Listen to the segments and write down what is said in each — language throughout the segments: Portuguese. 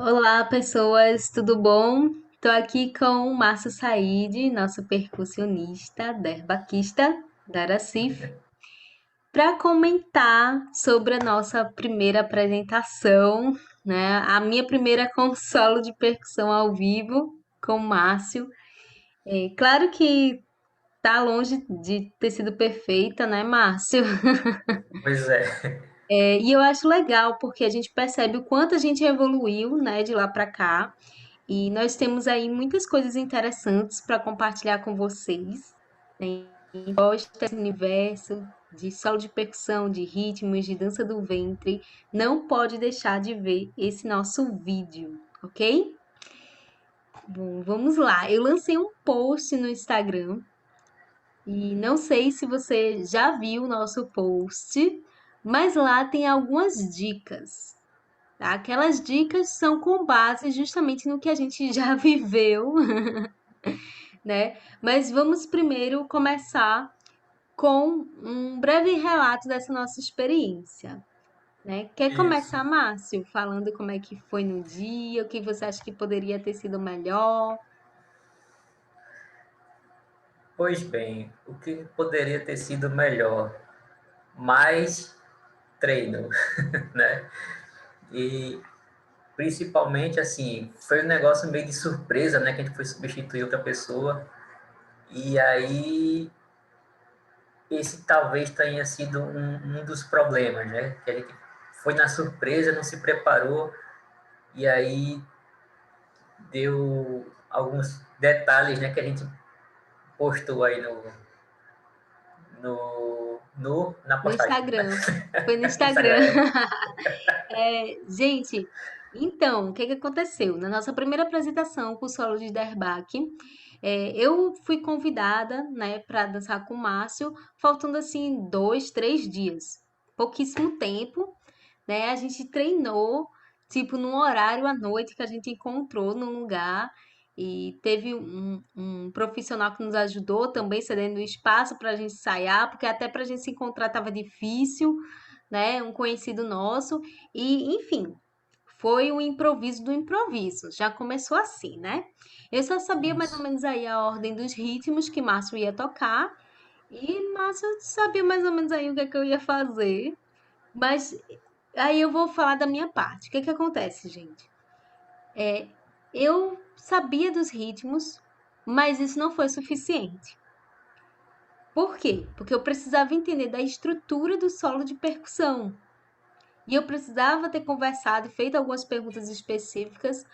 Olá, pessoas, tudo bom? Estou aqui com o Márcio Said, nosso percussionista, derbaquista da Aracif, para comentar sobre a nossa primeira apresentação, né? A minha primeira com solo de percussão ao vivo com o Márcio. Claro que tá longe de ter sido perfeita, né, Márcio? Pois é, E eu acho legal porque a gente percebe o quanto a gente evoluiu, né, de lá para cá. E nós temos aí muitas coisas interessantes para compartilhar com vocês. Gosta desse universo de solo de percussão, de ritmos, de dança do ventre. Não pode deixar de ver esse nosso vídeo, ok? Bom, vamos lá. Eu lancei um post no Instagram e não sei se você já viu o nosso post, mas lá tem algumas dicas. Tá? Aquelas dicas são com base justamente no que a gente já viveu, né? Mas vamos primeiro começar com um breve relato dessa nossa experiência, né? Quer isso. começar, Márcio, falando como é que foi no dia, o que você acha que poderia ter sido melhor? Pois bem, o que poderia ter sido melhor? Mais treino, né? E principalmente assim, foi um negócio meio de surpresa, né? Que a gente foi substituir outra pessoa. E aí, esse talvez tenha sido um dos problemas, né? Que a gente foi na surpresa, não se preparou, e aí deu alguns detalhes, né? Que a gente postou aí na No postagem. Instagram. Foi no No Instagram. Instagram. Gente, então, o que que aconteceu? Na nossa primeira apresentação com o solo de Derbach, eu fui convidada, né, para dançar com o Márcio, faltando assim 2, 3 dias, pouquíssimo tempo, né? A gente treinou, tipo, num horário à noite que a gente encontrou num lugar. E teve um profissional que nos ajudou também, cedendo espaço para a gente ensaiar, porque até para a gente se encontrar estava difícil, né? Um conhecido nosso. E, enfim, foi o improviso do improviso. Já começou assim, né? Eu só sabia mais ou Isso. menos aí a ordem dos ritmos que Márcio ia tocar. E Márcio sabia mais ou menos aí o que é que eu ia fazer. Mas aí eu vou falar da minha parte. O que que acontece, gente? Eu sabia dos ritmos, mas isso não foi suficiente. Por quê? Porque eu precisava entender da estrutura do solo de percussão. E eu precisava ter conversado e feito algumas perguntas específicas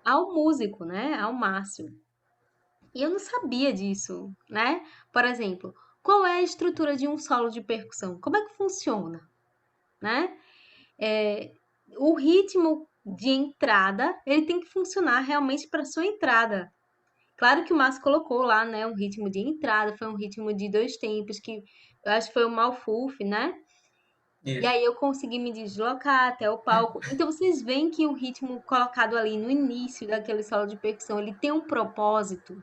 ao músico, né? Ao Márcio. E eu não sabia disso, né? Por exemplo, qual é a estrutura de um solo de percussão? Como é que funciona, né? É, o ritmo de entrada, ele tem que funcionar realmente para sua entrada. Claro que o Márcio colocou lá, né, um ritmo de entrada, foi um ritmo de dois tempos, que eu acho que foi o Malfuf, né? E Isso. aí eu consegui me deslocar até o palco. Então vocês veem que o ritmo colocado ali no início daquele solo de percussão, ele tem um propósito,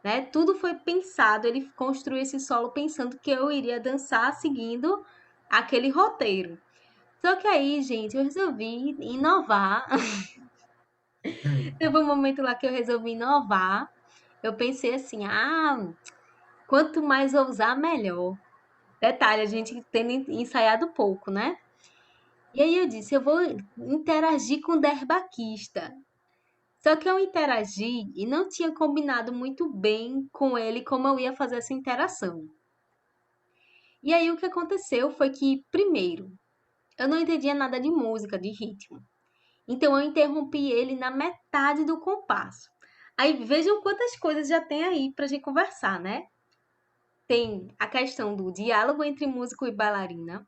né? Tudo foi pensado, ele construiu esse solo pensando que eu iria dançar seguindo aquele roteiro. Só que aí, gente, eu resolvi inovar. Teve um momento lá que eu resolvi inovar. Eu pensei assim, quanto mais eu usar, melhor. Detalhe, a gente tendo ensaiado pouco, né? E aí eu disse, eu vou interagir com o derbaquista. Só que eu interagi e não tinha combinado muito bem com ele como eu ia fazer essa interação. E aí o que aconteceu foi que, primeiro, eu não entendia nada de música, de ritmo. Então eu interrompi ele na metade do compasso. Aí vejam quantas coisas já tem aí pra gente conversar, né? Tem a questão do diálogo entre músico e bailarina,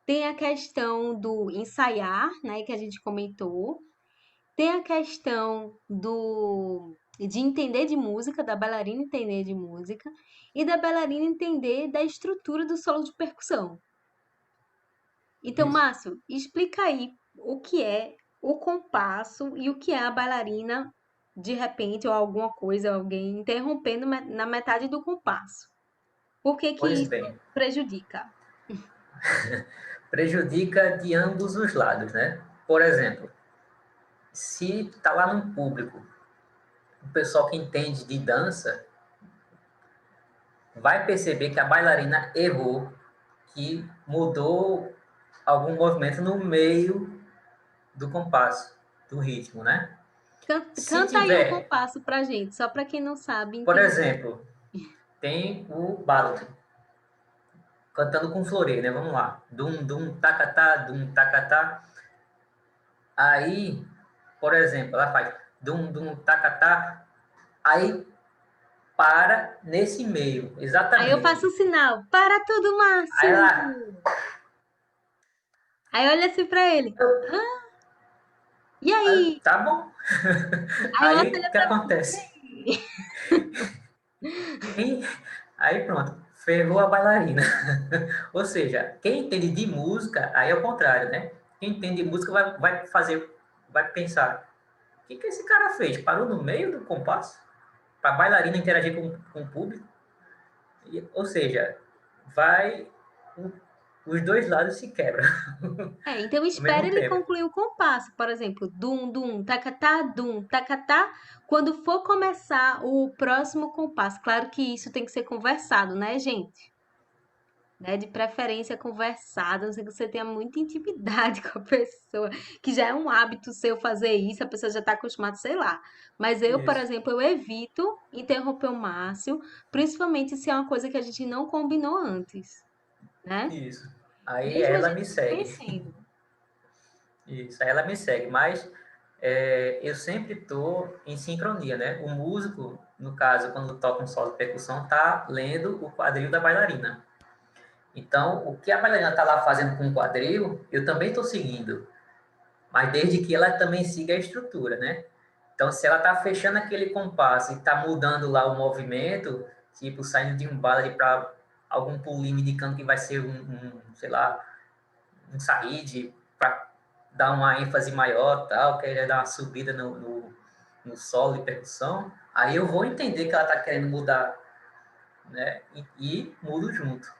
tem a questão do ensaiar, né, que a gente comentou, tem a questão do de entender de música, da bailarina entender de música e da bailarina entender da estrutura do solo de percussão. Então, Isso. Márcio, explica aí o que é o compasso e o que é a bailarina de repente ou alguma coisa, alguém interrompendo na metade do compasso. Por que que Pois isso bem, prejudica? prejudica de ambos os lados, né? Por exemplo, se tá lá no público, o pessoal que entende de dança vai perceber que a bailarina errou, que mudou algum movimento no meio do compasso, do ritmo, né? Se Canta aí um tiver, compasso pra gente, só pra quem não sabe por entender. exemplo, tem o ballad, cantando com floreio, né? Vamos lá. Dum, dum, tacatá, dum, tacatá. Aí, por exemplo, ela faz dum, dum, tacatá. Aí para nesse meio, Aí eu faço exatamente. o sinal, para tudo, Aí ela, Márcio! Aí olha assim pra ele, hã? E aí? tá bom. Aí o outro Aí olha o que pra mim, e acontece? aí? Quem, aí pronto, ferrou a bailarina. Ou seja, quem entende de música, aí é o contrário, né? Quem entende de música vai fazer, vai pensar, o que esse cara fez? Parou no meio do compasso? Para a bailarina interagir com o público? Ou seja, vai. Os dois lados se quebram É, então ao espera mesmo ele tempo. concluir o compasso, por exemplo, dum, tacatá. Quando for começar o próximo compasso, claro que isso tem que ser conversado, né, gente? Né? De preferência conversado, a não ser que você tenha muita intimidade com a pessoa, que já é um hábito seu fazer isso, a pessoa já está acostumada, sei lá. Mas eu, por Isso, exemplo, eu evito interromper o Márcio, principalmente se é uma coisa que a gente não combinou antes, né? isso. Aí Mesmo a ela gente me se segue. conhecendo. Isso, aí ela me segue. Mas eu sempre estou em sincronia, né? O músico, no caso, quando toca um solo de percussão, está lendo o quadril da bailarina. Então, o que a bailarina está lá fazendo com o quadril, eu também estou seguindo. Mas desde que ela também siga a estrutura, né? Então, se ela está fechando aquele compasso e está mudando lá o movimento, tipo, saindo de um ballad para algum pulinho indicando que vai ser sei lá, um saíde, para dar uma ênfase maior, tal, querer dar uma subida no solo de percussão, aí eu vou entender que ela está querendo mudar, né? E mudo junto.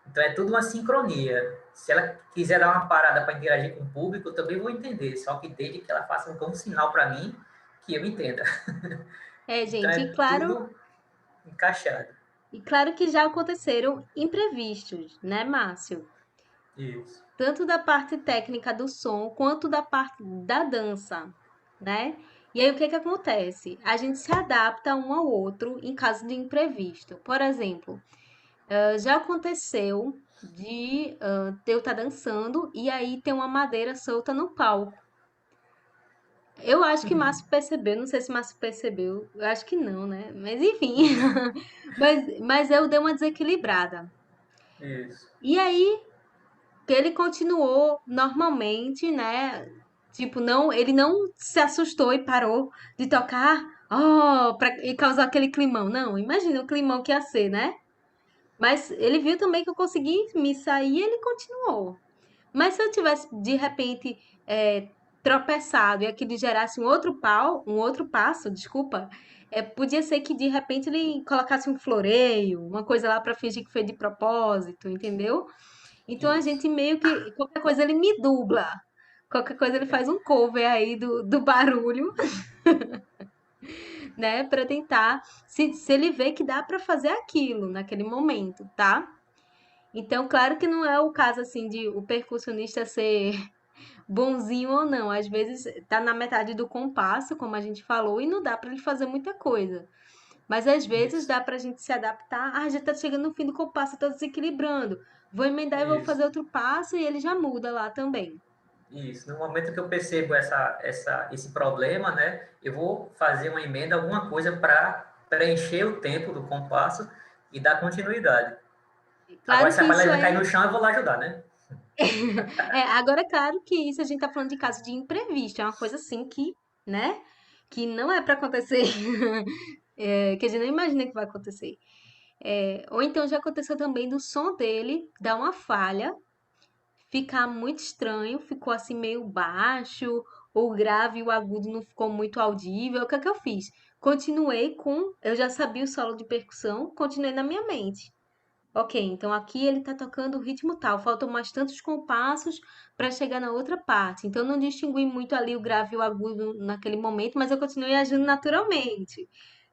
Então é tudo uma sincronia. Se ela quiser dar uma parada para interagir com o público, eu também vou entender. Só que desde que ela faça um sinal para mim que eu entenda. É, Então gente, é tudo encaixado. e claro que já aconteceram imprevistos, né, Márcio? Isso. Tanto da parte técnica do som quanto da parte da dança, né? E aí o que que acontece? A gente se adapta um ao outro em caso de imprevisto. Por exemplo, já aconteceu de eu estar dançando e aí tem uma madeira solta no palco. Eu acho que Márcio percebeu, não sei se Márcio percebeu, eu acho que não, né? Mas enfim, mas eu dei uma desequilibrada. Isso. E aí que ele continuou normalmente, né? Tipo, não, ele não se assustou e parou de tocar, e causar aquele climão. Não, imagina o climão que ia ser, né? Mas ele viu também que eu consegui me sair e ele continuou. Mas se eu tivesse, de repente, tropeçado e aquilo gerasse um outro passo, desculpa, podia ser que de repente ele colocasse um floreio, uma coisa lá para fingir que foi de propósito, entendeu? Então a Isso. gente meio que, qualquer coisa ele me dubla. Qualquer coisa ele faz um cover aí do barulho, né? Pra tentar, se ele vê que dá pra fazer aquilo naquele momento, tá? Então, claro que não é o caso assim de o percussionista ser bonzinho ou não. Às vezes tá na metade do compasso, como a gente falou, e não dá pra ele fazer muita coisa. Mas às vezes Isso. dá pra gente se adaptar. Ah, já tá chegando no fim do compasso, tá desequilibrando. Vou emendar e vou Isso. fazer outro passo e ele já muda lá também. Isso. No momento que eu percebo esse problema, né, eu vou fazer uma emenda, alguma coisa para preencher o tempo do compasso e dar continuidade. Agora, Claro se a que isso bailarina cair é, no chão, eu vou lá ajudar, né? agora é claro que isso a gente tá falando de caso de imprevisto, é uma coisa assim que, né, que não é pra acontecer, que a gente não imagina que vai acontecer. Ou então já aconteceu também do som dele dar uma falha, ficar muito estranho, ficou assim meio baixo, ou o grave e o agudo não ficou muito audível. O que é que eu fiz? Eu já sabia o solo de percussão, continuei na minha mente. Ok, então aqui ele tá tocando o ritmo tal, faltam mais tantos compassos para chegar na outra parte. Então eu não distingui muito ali o grave e o agudo naquele momento, mas eu continuei agindo naturalmente,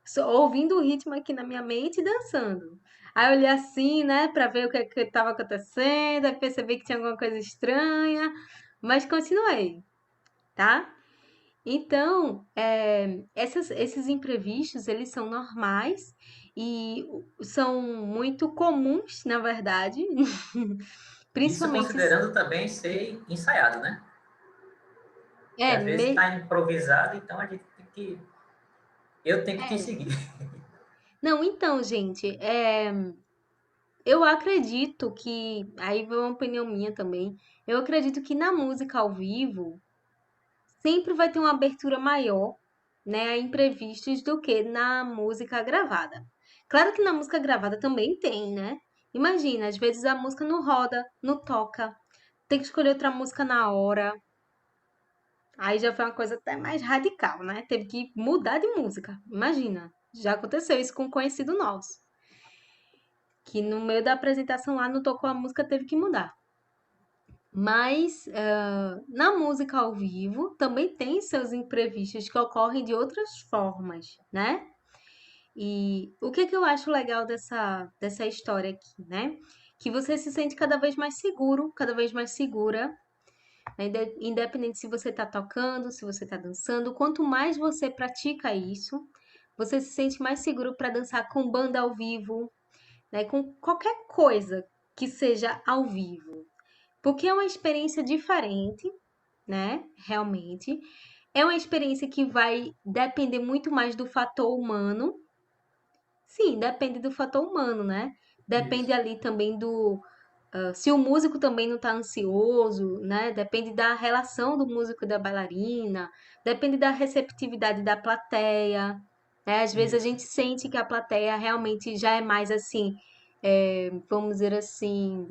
só ouvindo o ritmo aqui na minha mente e dançando. Aí eu olhei assim, né, para ver o que estava acontecendo, aí percebi que tinha alguma coisa estranha, mas continuei, tá? Então, esses imprevistos, eles são normais e são muito comuns, na verdade, Isso principalmente, considerando também ser ensaiado, né? Que é, às vezes me- está improvisado, então a gente tem que. Eu tenho que te é, seguir. não, então, gente, eu acredito que, aí vai uma opinião minha também, eu acredito que na música ao vivo sempre vai ter uma abertura maior, né, a imprevistos do que na música gravada. Claro que na música gravada também tem, né? Imagina, às vezes a música não roda, não toca, tem que escolher outra música na hora. Aí já foi uma coisa até mais radical, né? Teve que mudar de música. Imagina, já aconteceu isso com um conhecido nosso, que no meio da apresentação lá não tocou a música, teve que mudar. Mas na música ao vivo também tem seus imprevistos que ocorrem de outras formas, né? E o que que eu acho legal dessa história aqui, né? Que você se sente cada vez mais seguro, cada vez mais segura, né? Independente se você está tocando, se você está dançando, quanto mais você pratica isso, você se sente mais seguro para dançar com banda ao vivo, né? Com qualquer coisa que seja ao vivo. Porque é uma experiência diferente, né? Realmente. É uma experiência que vai depender muito mais do fator humano. Sim, depende do fator humano, né? Depende Isso. ali também se o músico também não está ansioso, né? Depende da relação do músico e da bailarina, depende da receptividade da plateia, né? Às vezes a Isso. gente sente que a plateia realmente já é mais assim, vamos dizer assim,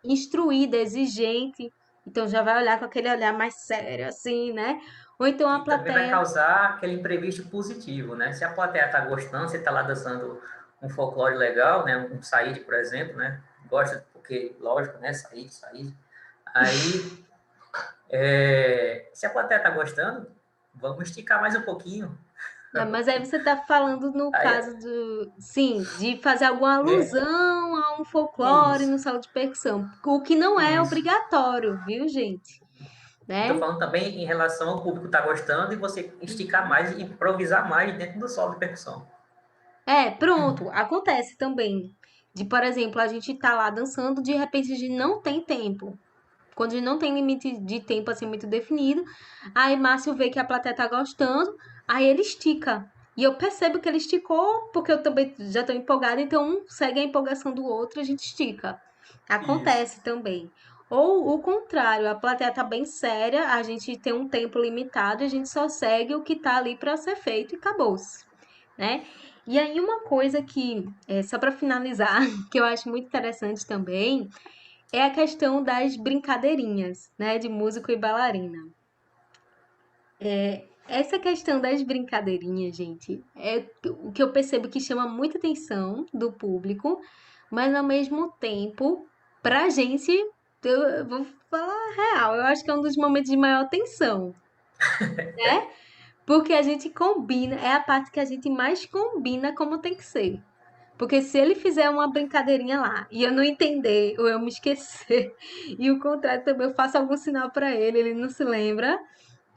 instruída, exigente, então já vai olhar com aquele olhar mais sério, assim, né? Ou então a Que também vai plateia. causar aquele imprevisto positivo, né? Se a plateia está gostando, você está lá dançando um folclore legal, né? Um Saíde, por exemplo, né? Gosta, porque, lógico, né? Saíde, Saíde. Aí, se a plateia está gostando, vamos esticar mais um pouquinho. Né, mas aí você está falando no Aí, caso do, sim, de fazer alguma é alusão a um folclore isso, no salão de percussão, o que não é isso. obrigatório, viu, gente? Estou Né? falando também em relação ao público estar tá gostando e você esticar mais e improvisar mais dentro do solo de percussão. Pronto, acontece também. De, por exemplo, a gente tá lá dançando, de repente a gente não tem tempo. Quando a gente não tem limite de tempo assim muito definido, aí Márcio vê que a plateia tá gostando, aí ele estica. E eu percebo que ele esticou, porque eu também já tô empolgada, então um segue a empolgação do outro e a gente estica. Isso, Acontece também. Ou o contrário, a plateia tá bem séria, a gente tem um tempo limitado, e a gente só segue o que tá ali para ser feito e acabou-se, né? E aí uma coisa que, só para finalizar, que eu acho muito interessante também, é a questão das brincadeirinhas, né, de músico e bailarina. Essa questão das brincadeirinhas, gente, é o que eu percebo que chama muita atenção do público, mas ao mesmo tempo, pra gente, eu vou falar a real, eu acho que é um dos momentos de maior tensão, né? Porque a gente combina, é a parte que a gente mais combina como tem que ser. Porque se ele fizer uma brincadeirinha lá e eu não entender ou eu me esquecer, e o contrário também, eu faço algum sinal pra ele, ele não se lembra,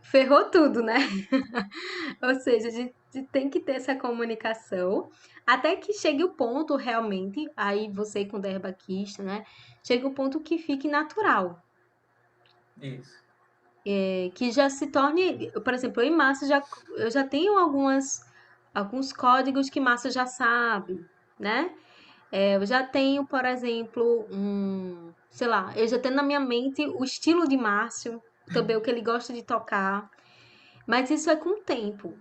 ferrou tudo, né? Ou seja, a gente tem que ter essa comunicação até que chegue o ponto realmente, aí você com o derbaquista, né? Chega o ponto que fique natural, isso. que já se torne, por exemplo, eu e Márcio eu já tenho alguns códigos que Márcio já sabe, né? Eu já tenho, por exemplo, sei lá, eu já tenho na minha mente o estilo de Márcio, também o que ele gosta de tocar, mas isso é com o tempo.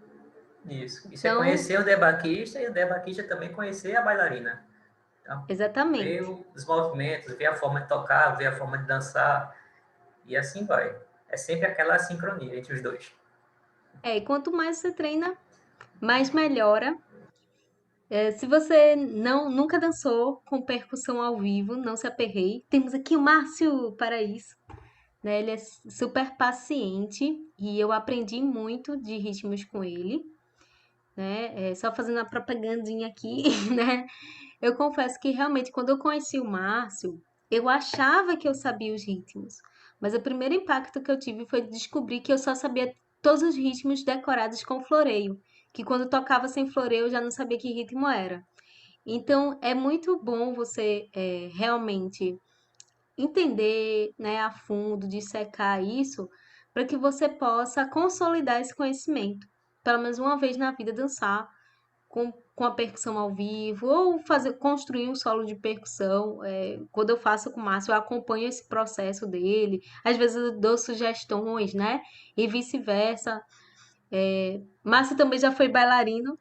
Isso. Isso é Então, conhecer o debaquista e o debaquista também conhecer a bailarina. Então, ver exatamente. os movimentos, ver a forma de tocar, ver a forma de dançar e assim vai. É sempre aquela sincronia entre os dois. E quanto mais você treina, mais melhora. Se você nunca dançou com percussão ao vivo, não se aperreie. Temos aqui o Márcio para isso, né? Ele é super paciente e eu aprendi muito de ritmos com ele, né? Só fazendo a propagandinha aqui, né? Eu confesso que realmente quando eu conheci o Márcio, eu achava que eu sabia os ritmos, mas o primeiro impacto que eu tive foi descobrir que eu só sabia todos os ritmos decorados com floreio, que quando tocava sem floreio eu já não sabia que ritmo era. Então é muito bom você realmente entender, né, a fundo, dissecar isso, para que você possa consolidar esse conhecimento. Pelo menos uma vez na vida dançar com a percussão ao vivo, ou construir um solo de percussão. Quando eu faço com o Márcio, eu acompanho esse processo dele. Às vezes eu dou sugestões, né? E vice-versa. Márcio também já foi bailarino,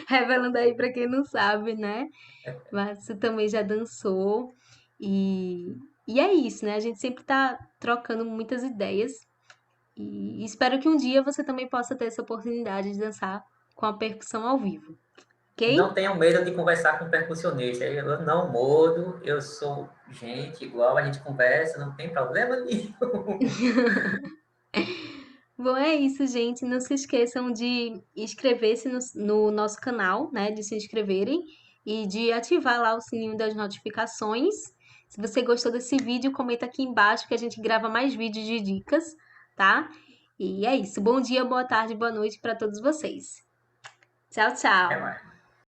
revelando aí para quem não sabe, né? Márcio também já dançou. E, e é isso, né? A gente sempre tá trocando muitas ideias. E espero que um dia você também possa ter essa oportunidade de dançar com a percussão ao vivo, E não ok? tenham medo de conversar com o percussionista. Eu não mudo, eu sou gente igual, a gente conversa, não tem problema nenhum. Bom, é isso, gente. Não se esqueçam de inscrever-se no nosso canal, né? De se inscreverem e de ativar lá o sininho das notificações. Se você gostou desse vídeo, comenta aqui embaixo que a gente grava mais vídeos de dicas, tá? E é isso. Bom dia, boa tarde, boa noite para todos vocês. Tchau, Até tchau. mais.